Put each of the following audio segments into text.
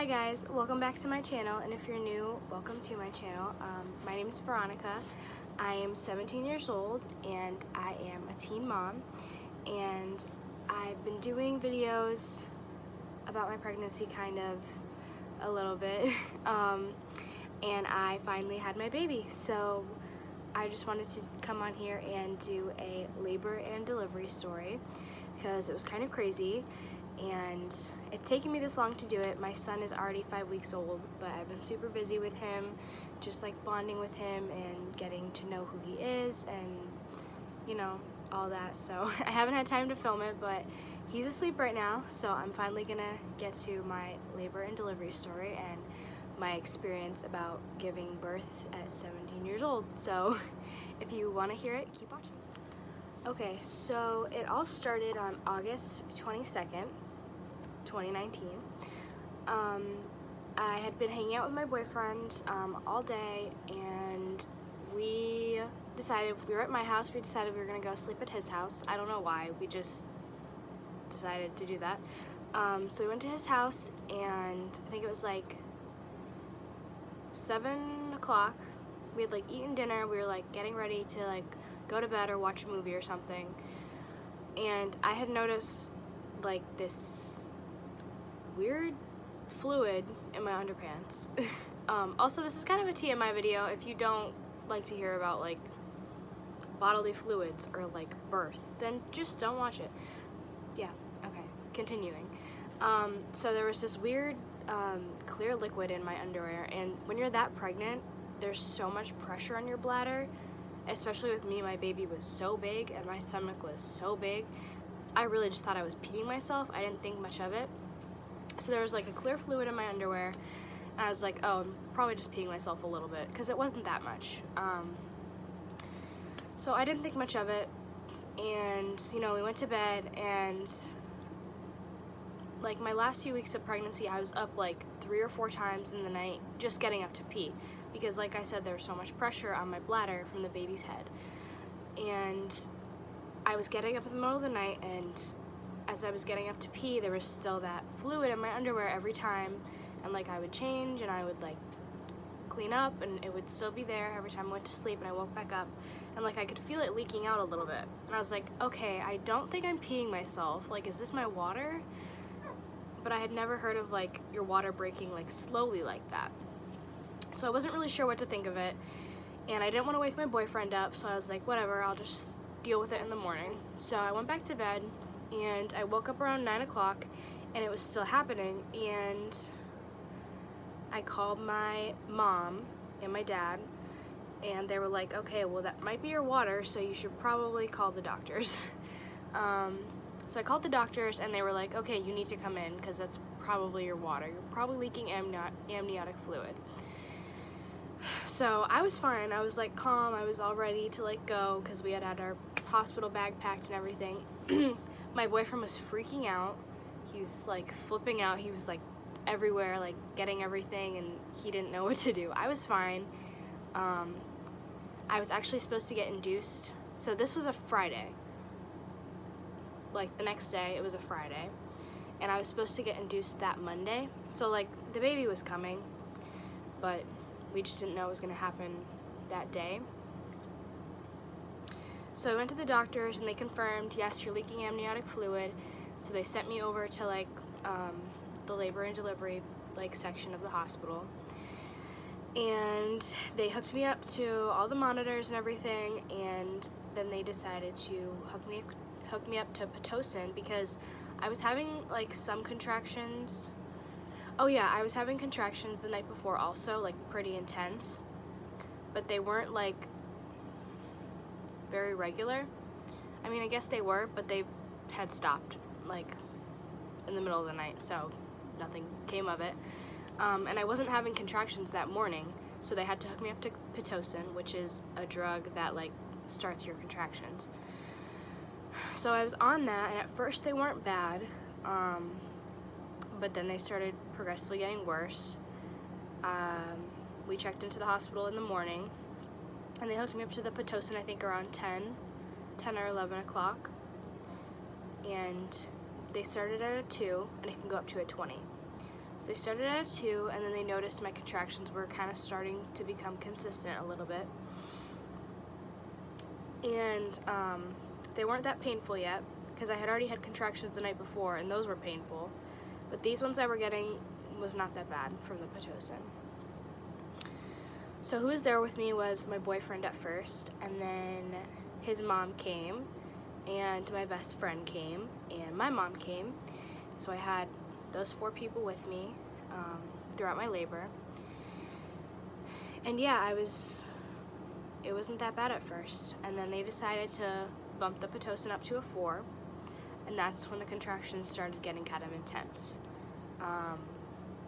Hi guys, welcome back to my channel, and if you're new, welcome to my channel. My name is Veronica. I am 17 years old and I am a teen mom, and I've been doing videos about my pregnancy kind of a little bit and I finally had my baby, so I just wanted to come on here and do a labor and delivery story because it was kind of crazy and it's taken me this long to do it. My son is already 5 weeks old, but I've been super busy with him, just like bonding with him and getting to know who he is and, you know, all that. So I haven't had time to film it, but he's asleep right now, so I'm finally gonna get to my labor and delivery story and my experience about giving birth at 17 years old. So if you want to hear it, keep watching. Okay, so it all started on August 22nd, 2019. I had been hanging out with my boyfriend all day, and we were at my house, we decided we were gonna go sleep at his house. I don't know why, we just decided to do that. So we went to his house, and I think it was like 7 o'clock. We had like eaten dinner, we were like getting ready to like go to bed or watch a movie or something, and I had noticed like this weird fluid in my underpants. Also, this is kind of a TMI video. If you don't like to hear about like bodily fluids or like birth, then just don't watch it. Yeah, okay, continuing. So there was this weird clear liquid in my underwear, and when you're that pregnant, there's so much pressure on your bladder, especially with me. My baby was so big and my stomach was so big. I really just thought I was peeing myself. I didn't think much of it. So there was like a clear fluid in my underwear, and I was like, oh, I'm probably just peeing myself a little bit, because it wasn't that much. So I didn't think much of it, and you know, we went to bed, and like my last few weeks of pregnancy, I was up like 3 or 4 times in the night just getting up to pee, because like I said, there was so much pressure on my bladder from the baby's head. And I was getting up in the middle of the night, and as I was getting up to pee, there was still that fluid in my underwear every time, and like I would change and I would like clean up and it would still be there every time I went to sleep, and I woke back up and like I could feel it leaking out a little bit, and I was like, okay, I don't think I'm peeing myself, like is this my water? But I had never heard of like your water breaking like slowly like that. So I wasn't really sure what to think of it, and I didn't want to wake my boyfriend up, so I was like, whatever, I'll just deal with it in the morning. So I went back to bed, and I woke up around 9 o'clock, and it was still happening, and I called my mom and my dad, and they were like, okay, well that might be your water, so you should probably call the doctors. So I called the doctors, and they were like, okay, you need to come in because that's probably your water. You're probably leaking amniotic fluid. So I was fine. I was like calm. I was all ready to like go because we had our hospital bag packed and everything. My boyfriend was freaking out. He's like flipping out. He was like everywhere, like getting everything, and he didn't know what to do. I was fine. I was actually supposed to get induced. So this was a Friday. Like the next day, it was a Friday, and I was supposed to get induced that Monday. So like the baby was coming, but we just didn't know it was gonna happen that day. So I went to the doctors, and they confirmed, yes, you're leaking amniotic fluid. So they sent me over to like the labor and delivery like section of the hospital, and they hooked me up to all the monitors and everything, and then they decided to hook me up to pitocin because I was having like some contractions. Oh yeah, I was having contractions the night before also, like pretty intense, but they weren't like very regular. I mean, I guess they were, but they had stopped like in the middle of the night, so nothing came of it. And I wasn't having contractions that morning, so they had to hook me up to pitocin, which is a drug that like starts your contractions. So I was on that, and at first they weren't bad, but then they started progressively getting worse. We checked into the hospital in the morning, and they hooked me up to the pitocin I think around 10 or 11 o'clock, and they started at a 2, and it can go up to a 20. So they started at a 2, and then they noticed my contractions were kind of starting to become consistent a little bit. And they weren't that painful yet, because I had already had contractions the night before, and those were painful. But these ones I were getting was not that bad from the pitocin. So who was there with me was my boyfriend at first, and then his mom came, and my best friend came, and my mom came. So I had those 4 people with me throughout my labor. And yeah, it wasn't that bad at first. And then they decided to bump the pitocin up to a 4, and that's when the contractions started getting kind of intense.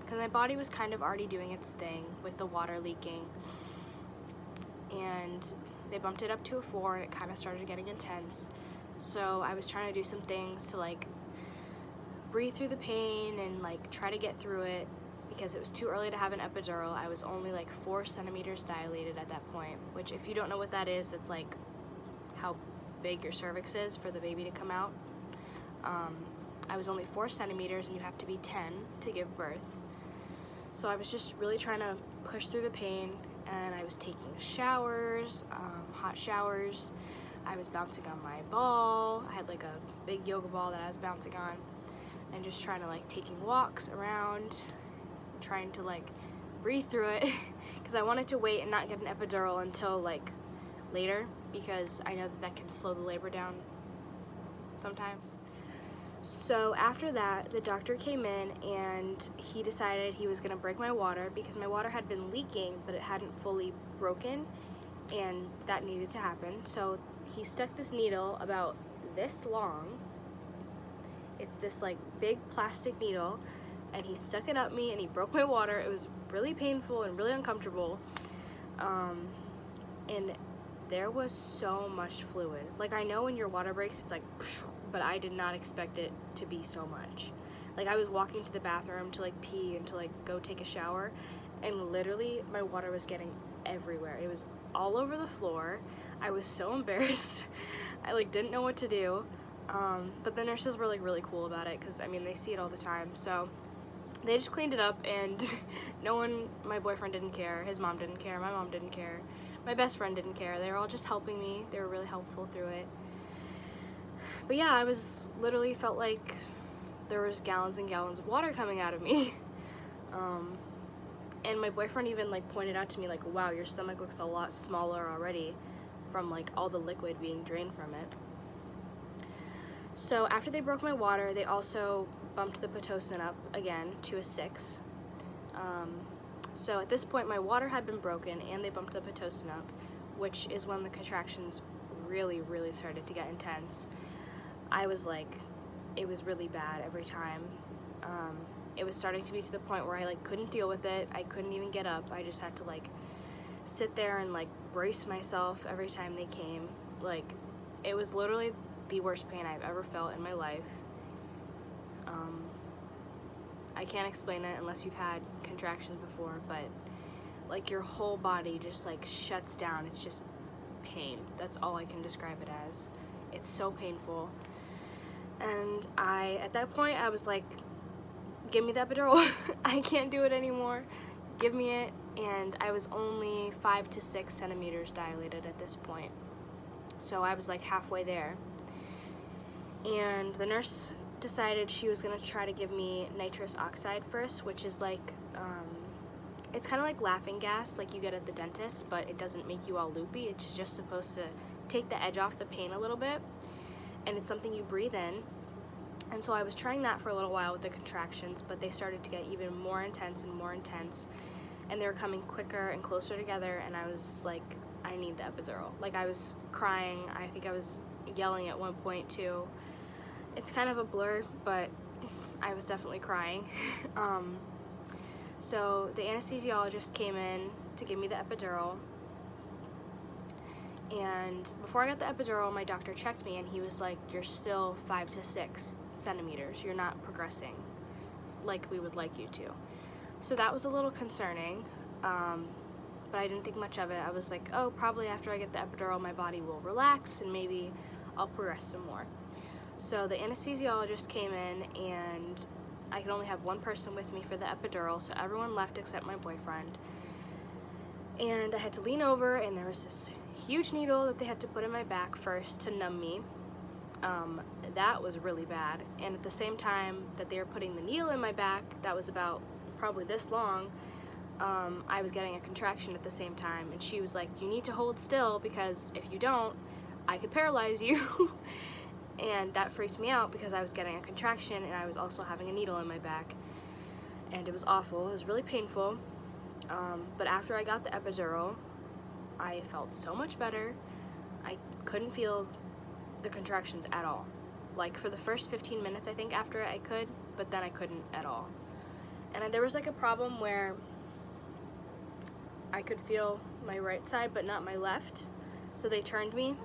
Because my body was kind of already doing its thing with the water leaking, and they bumped it up to a 4, and it kind of started getting intense. So I was trying to do some things to like breathe through the pain and like try to get through it, because it was too early to have an epidural. I was only like 4 centimeters dilated at that point, which if you don't know what that is, it's like how big your cervix is for the baby to come out. I was only 4 centimeters, and you have to be 10 to give birth. So I was just really trying to push through the pain, and I was taking showers, hot showers. I was bouncing on my ball. I had like a big yoga ball that I was bouncing on, and just trying to like taking walks around, trying to like breathe through it, because I wanted to wait and not get an epidural until like later, because I know that can slow the labor down sometimes. So after that, the doctor came in, and he decided he was gonna break my water, because my water had been leaking, but it hadn't fully broken, and that needed to happen. So he stuck this needle about this long. It's this like big plastic needle, and he stuck it up me, and he broke my water. It was really painful and really uncomfortable. And there was so much fluid. Like, I know when your water breaks, it's like, but I did not expect it to be so much. Like, I was walking to the bathroom to like pee and to like go take a shower, and literally my water was getting everywhere. It was all over the floor. I was so embarrassed. I like didn't know what to do. But the nurses were like really cool about it, because I mean, they see it all the time. So they just cleaned it up, and my boyfriend didn't care, his mom didn't care, my mom didn't care, my best friend didn't care. They were all just helping me. They were really helpful through it. But yeah, I was literally felt like there was gallons and gallons of water coming out of me. And my boyfriend even like pointed out to me like, wow, your stomach looks a lot smaller already from like all the liquid being drained from it. So after they broke my water, they also bumped the pitocin up again to a 6. So at this point, my water had been broken, and they bumped the pitocin up, which is when the contractions really, really started to get intense. I was like, it was really bad every time. It was starting to be to the point where I like couldn't deal with it. I couldn't even get up. I just had to like sit there and like brace myself every time they came. Like, it was literally the worst pain I've ever felt in my life. I can't explain it unless you've had contractions before, but like your whole body just like shuts down. It's just pain. That's all I can describe it as. It's so painful. And at that point, I was like, give me the epidural. I can't do it anymore. Give me it. And I was only 5 to 6 centimeters dilated at this point. So I was like halfway there. And the nurse decided she was going to try to give me nitrous oxide first, which is like, it's kind of like laughing gas like you get at the dentist, but it doesn't make you all loopy. It's just supposed to take the edge off the pain a little bit, and it's something you breathe in. And so I was trying that for a little while with the contractions, but they started to get even more intense and more intense, and they were coming quicker and closer together, and I was like, I need the epidural. Like, I was crying. I think I was yelling at one point too. It's kind of a blur, but I was definitely crying. So the anesthesiologist came in to give me the epidural, and before I got the epidural, my doctor checked me, and he was like, you're still 5 to 6 centimeters. You're not progressing like we would like you to. So that was a little concerning, but I didn't think much of it. I was like, oh, probably after I get the epidural, my body will relax, and maybe I'll progress some more. So the anesthesiologist came in, and I could only have one person with me for the epidural, so everyone left except my boyfriend. And I had to lean over, and there was this huge needle that they had to put in my back first to numb me. That was really bad. And at the same time that they were putting the needle in my back, that was about probably this long, I was getting a contraction at the same time. And she was like, you need to hold still, because if you don't, I could paralyze you. And that freaked me out because I was getting a contraction and I was also having a needle in my back. And it was awful. It was really painful. But after I got the epidural, I felt so much better. I couldn't feel the contractions at all. Like for the first 15 minutes, I think, after I could, but then I couldn't at all. And there was like a problem where I could feel my right side, but not my left. So they turned me,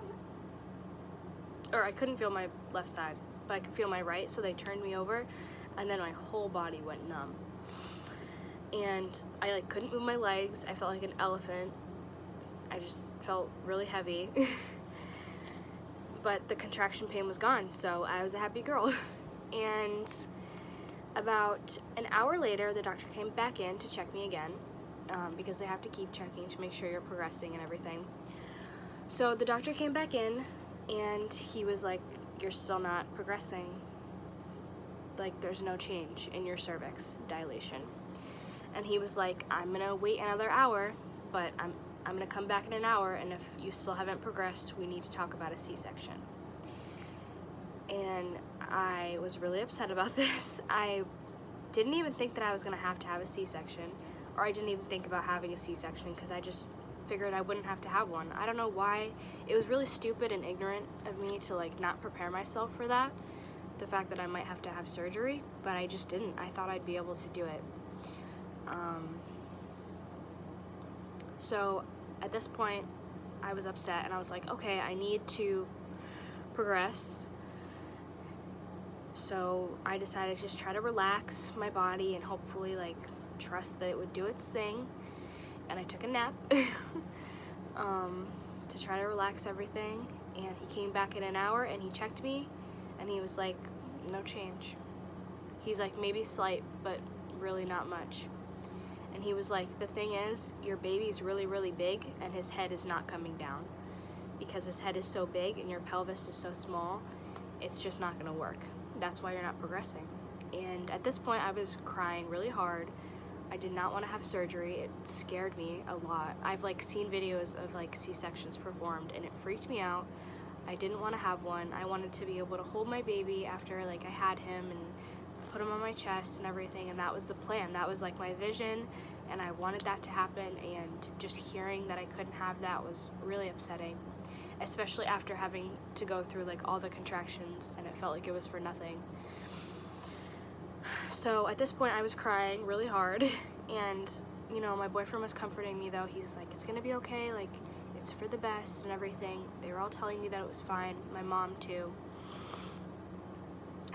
or I couldn't feel my left side, but I could feel my right, so they turned me over, and then my whole body went numb. And I like couldn't move my legs. I felt like an elephant. I just felt really heavy. But the contraction pain was gone, so I was a happy girl. And about an hour later, the doctor came back in to check me again, because they have to keep checking to make sure you're progressing and everything. So the doctor came back in, and he was like, you're still not progressing. Like, there's no change in your cervix dilation. And he was like, I'm gonna wait another hour, but I'm gonna come back in an hour, and if you still haven't progressed, we need to talk about a C-section. And I was really upset about this. I didn't even think that I was gonna have to have a C-section, or I didn't even think about having a C-section because I just figured I wouldn't have to have one. I don't know why. It was really stupid and ignorant of me to like not prepare myself for that, the fact that I might have to have surgery, but I just didn't. I thought I'd be able to do it. So at this point, I was upset, and I was like, okay, I need to progress. So I decided to just try to relax my body and hopefully like trust that it would do its thing. And I took a nap to try to relax everything. And he came back in an hour and he checked me, and he was like, no change. He's like, maybe slight, but really not much. And he was like, the thing is, your baby's really, really big, and his head is not coming down. Because his head is so big and your pelvis is so small, it's just not gonna work. That's why you're not progressing. And at this point, I was crying really hard. I did not want to have surgery. It scared me a lot. I've like seen videos of like C-sections performed, and it freaked me out. I didn't want to have one. I wanted to be able to hold my baby after like I had him and put him on my chest and everything, and that was the plan. That was like my vision, and I wanted that to happen, and just hearing that I couldn't have that was really upsetting, especially after having to go through like all the contractions, and it felt like it was for nothing. So at this point I was crying really hard, and you know, my boyfriend was comforting me though. He's like, it's gonna be okay, like it's for the best and everything. They were all telling me that it was fine, my mom too.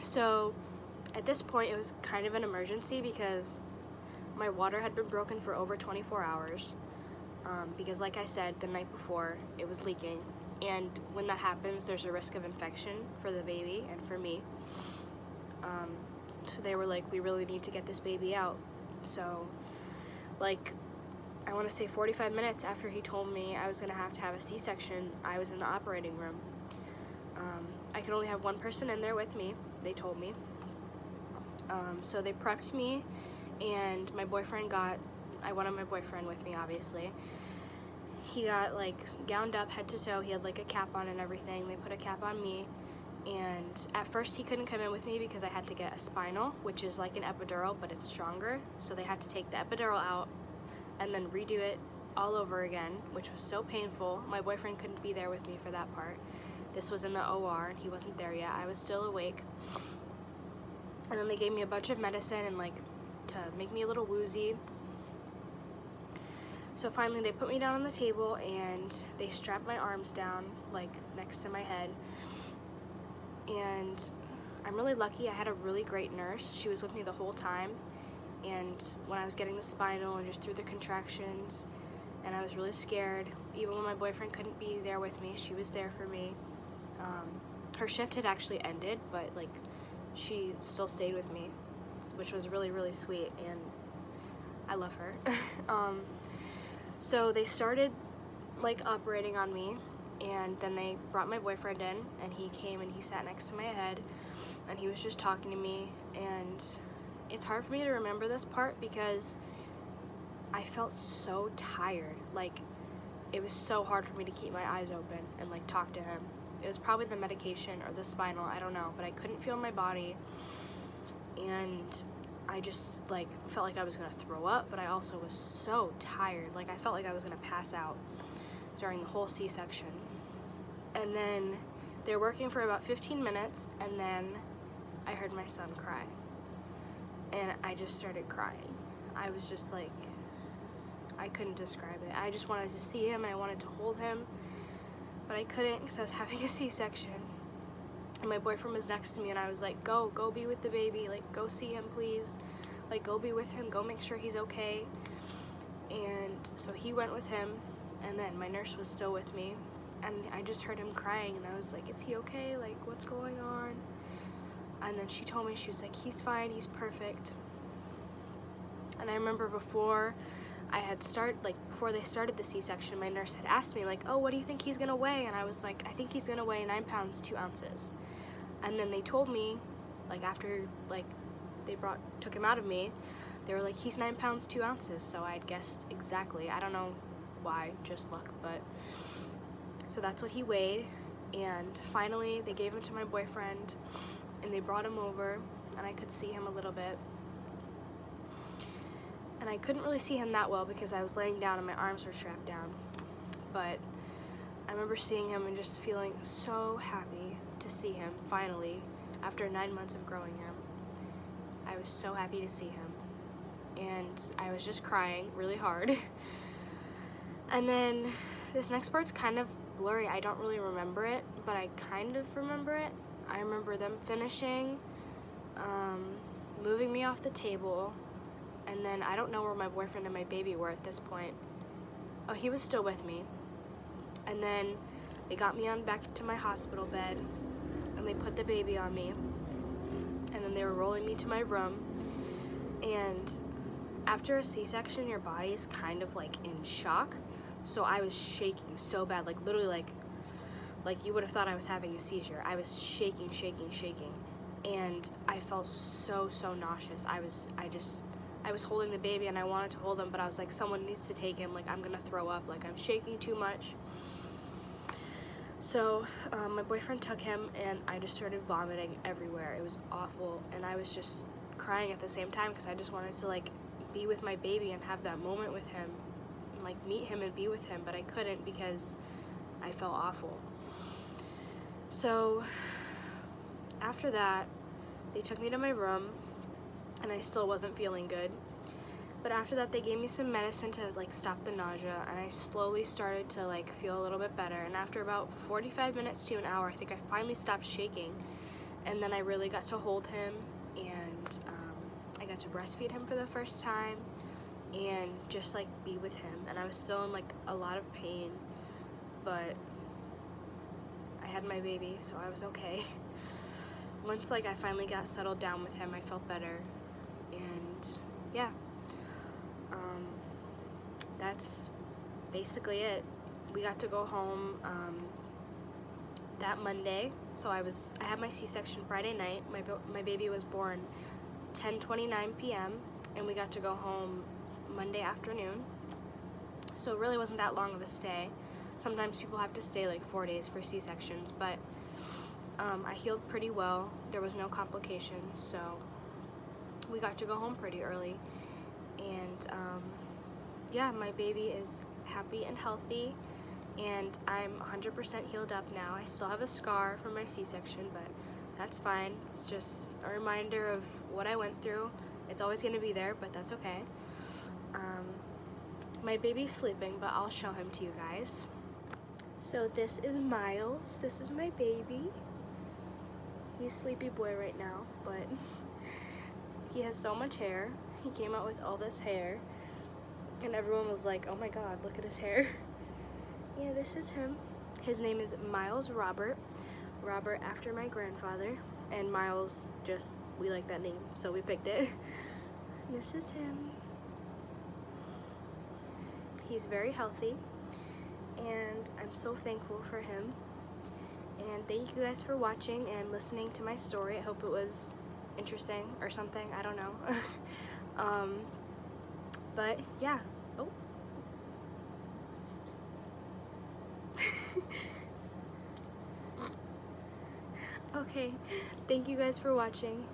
So at this point, it was kind of an emergency because my water had been broken for over 24 hours. Because like I said, the night before, it was leaking. And when that happens, there's a risk of infection for the baby and for me. So they were like, we really need to get this baby out. So, like, I want to say 45 minutes after he told me I was going to have a C-section, I was in the operating room. I could only have one person in there with me, they told me. So they prepped me, and my boyfriend I wanted my boyfriend with me, obviously. He got like gowned up head to toe. He had like a cap on and everything. They put a cap on me, and at first he couldn't come in with me because I had to get a spinal, which is like an epidural, but it's stronger. So they had to take the epidural out and then redo it all over again, which was so painful. My boyfriend couldn't be there with me for that part. This was in the OR, and he wasn't there yet. I was still awake. And then they gave me a bunch of medicine and like to make me a little woozy. So finally they put me down on the table, and they strapped my arms down like next to my head. And I'm really lucky. I had a really great nurse. She was with me the whole time. And when I was getting the spinal and just through the contractions, and I was really scared, even when my boyfriend couldn't be there with me, she was there for me. Her shift had actually ended, but like she still stayed with me. patience, which was really, really sweet, and I love her. So they started like operating on me, and then they brought my boyfriend in, and he came and he sat next to my head, and he was just talking to me. And it's hard for me to remember this part because I felt so tired. Like, it was so hard for me to keep my eyes open and like talk to him. It was probably the medication or the spinal, I don't know, but I couldn't feel my body, and I just like felt like I was gonna throw up, but I also was so tired. Like, I felt like I was gonna pass out during the whole C-section. And then they were working for about 15 minutes, and then I heard my son cry, and I just started crying. I was just like, I couldn't describe it. I just wanted to see him, and I wanted to hold him, but I couldn't because I was having a C-section. And my boyfriend was next to me, and I was like, go be with the baby, like, go see him, please, like, go be with him, go make sure he's okay. And so he went with him, and then my nurse was still with me, and I just heard him crying, and I was like, is he okay, like, what's going on? And then she told me, she was like, he's fine, he's perfect. And I remember before they started the C-section, my nurse had asked me, like, oh, what do you think he's gonna weigh? And I was like, I think he's gonna weigh 9 pounds 2 ounces. And then they told me, like, after like they took him out of me, they were like, he's 9 pounds 2 ounces. So I had guessed exactly. I don't know why, just luck, but so that's what he weighed. And finally they gave him to my boyfriend, and they brought him over, and I could see him a little bit. And I couldn't really see him that well because I was laying down and my arms were strapped down. But I remember seeing him and just feeling so happy to see him finally after 9 months of growing him. I was so happy to see him. And I was just crying really hard. And then this next part's kind of blurry. I don't really remember it, but I kind of remember it. I remember them finishing, moving me off the table, and then I don't know where my boyfriend and my baby were at this point. Oh, he was still with me. And then they got me on back to my hospital bed, and they put the baby on me, and then they were rolling me to my room. And after a C-section, your body is kind of like in shock, so I was shaking so bad, like literally like you would have thought I was having a seizure. I was shaking, and I felt so nauseous. I was holding the baby, and I wanted to hold him, but I was like, someone needs to take him, like, I'm gonna throw up, like, I'm shaking too much. So my boyfriend took him, and I just started vomiting everywhere. It was awful, and I was just crying at the same time because I just wanted to, like, be with my baby and have that moment with him, and, like, meet him and be with him, but I couldn't because I felt awful. So after that, they took me to my room, and I still wasn't feeling good. But after that, they gave me some medicine to like stop the nausea, and I slowly started to like feel a little bit better. And after about 45 minutes to an hour, I think I finally stopped shaking, and then I really got to hold him, and I got to breastfeed him for the first time, and just like be with him. And I was still in like a lot of pain, but I had my baby, so I was okay. Once like I finally got settled down with him, I felt better. And yeah, that's basically it. We got to go home that Monday. So I had my C-section Friday night. My baby was born 10:29 p.m. and we got to go home Monday afternoon. So it really wasn't that long of a stay. Sometimes people have to stay like 4 days for C-sections, but I healed pretty well. There was no complications, so we got to go home pretty early. And yeah, my baby is happy and healthy, and I'm 100% healed up now. I still have a scar from my C-section, but that's fine. It's just a reminder of what I went through. It's always going to be there, but that's okay. My baby's sleeping, but I'll show him to you guys. So this is Miles. This is my baby. He's sleepy boy right now, but he has so much hair. He came out with all this hair, and everyone was like, oh my god, look at his hair. Yeah, this is him. His name is Miles Robert after my grandfather, and Miles just we like that name, so we picked it. This is him. He's very healthy, and I'm so thankful for him. And thank you guys for watching and listening to my story. I hope it was interesting or something. I don't know. But yeah. Oh. Okay. Thank you guys for watching.